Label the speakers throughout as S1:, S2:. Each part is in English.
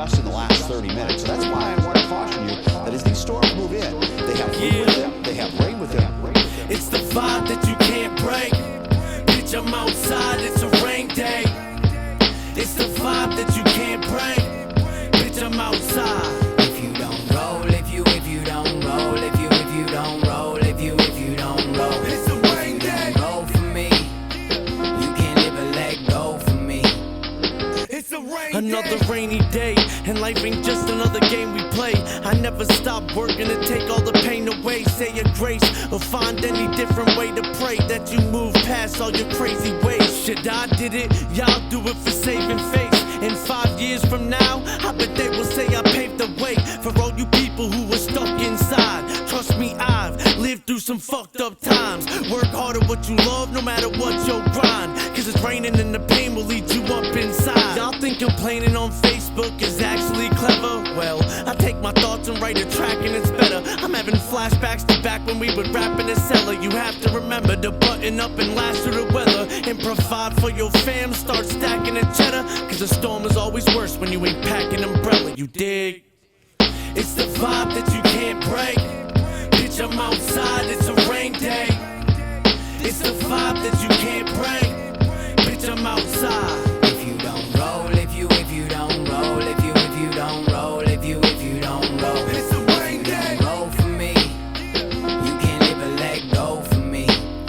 S1: just in the last 30 minutes. So that's why I want to caution you that as these storms move in, they have wind with them, they have rain with them.
S2: It's the vibe that you can't break. Bitch, I'm outside, it's a rain day. It's the vibe that you can't break. Bitch, I'm outside.
S3: If you don't roll, if you don't roll, if you don't roll, if you don't roll,
S2: It's a rain day.
S3: roll for me. You can't live a let go for me.
S2: It's a rain Another rainy day, and life ain't just another game we play. I never stop working to take all the pain away. Say a grace, or find any different way to pray that you move past all your crazy ways. Shit, I did it, y'all do it for saving face. In 5 years from now, I bet they will say I paved the way for all you people who were stuck inside. Trust me, I've lived through some fucked up times. Work hard at what you love, no matter what your grind. Cause it's raining and the pain will lead you up inside. Y'all think complaining on Facebook is actually clever? Well, I take my thoughts and write a track and it's better. I'm having flashbacks to back when we would rap in the cellar. You have to remember to button up and last through the weather and provide for your fam. Start stacking the cheddar, cause the storm is always worse when you ain't packing an umbrella, you dig? It's the vibe that you can't break. Bitch, I'm outside, it's a rain day. It's the vibe that you can't break. Bitch, I'm outside.
S3: If you don't roll, if you don't roll, if you don't roll, if you don't roll,
S2: It's a rain day.
S3: roll for me. You can't live a let go for me.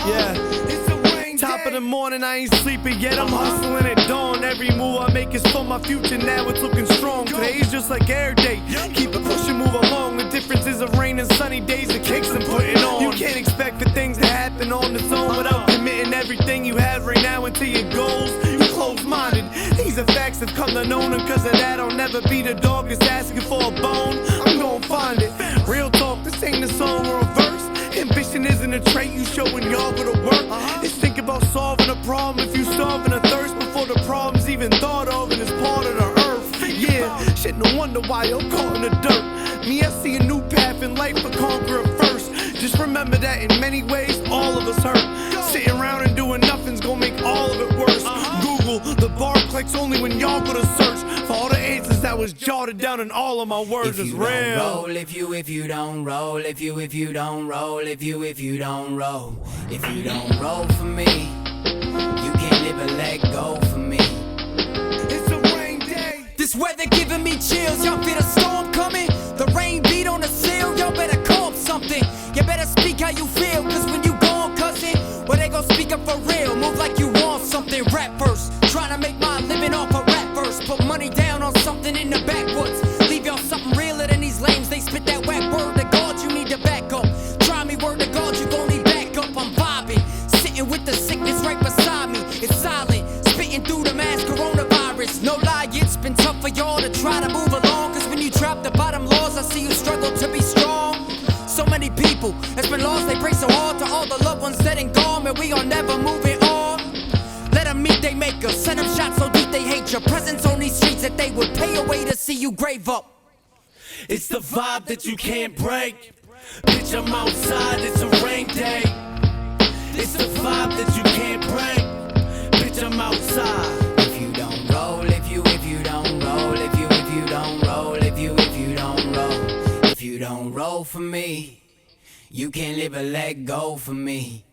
S2: Yeah, it's a rain Top of the morning, I ain't sleeping yet. I'm hustling at dawn. Every move I make is for my future. Now it's looking strong. Today's just like air day. Keep it pushing, move along. The difference is a rain and sunny days, the cakes I'm putting on. You can't expect for things to happen on its own without committing everything you have right now into your goals. You close-minded. These are facts have come to know them. Cause of that, I'll never be the dog that's asking for a bone. I'm gonna find it. Real talk, this ain't a song or a verse. Ambition isn't a trait you show when y'all go to work. It's think about solving a problem if you starving a thirst before the problem's even thought of and it's part of the earth. Yeah, shit, no wonder why you're caught in the dirt. Me, I see a new path in life to conquer it first. Just remember that in many ways, all of us hurt. Sitting around and doing nothing's gonna make all of it worse. Google, the bar clicks only when y'all go to search for all the answers that was jotted down in all of my words is real.
S3: If you don't roll, if you don't roll, if you don't roll, if you don't roll for me, you can't live a let go for me.
S2: It's a rain day.
S3: This weather giving me chills, y'all feel the storm coming? The rain beat on the sill, y'all better call something. You better speak how you feel, cause when you gone, cousin, well they gon' speak up for real. Move like you want something, rap first. Trying to make my living off a rap verse. Put money down on something in the backwoods. Leave y'all something realer than these lames. They spit that whack word to God, you need to back up. Try me, word to God, you gon' need back up. I'm vibing, sitting with the sickness right beside me. It's silent, spitting through the mask, coronavirus. No lie, it's been tough for y'all to try to move along. Cause when you drop the bottom laws, I see you struggle to be strong. So many people has been lost, they pray so hard to all the loved ones dead and gone. Man, we are never moving on. Let them meet they maker, send them shots so deep they hate your presence on these streets that they would pay away to see you grave up.
S2: It's the vibe that you can't break. Bitch, I'm outside, it's a rain day. It's the vibe that you can't break. Bitch, I'm outside.
S3: If you don't roll, if you don't roll, if you don't roll, if you don't roll, if you don't roll for me, you can't live a let go for me.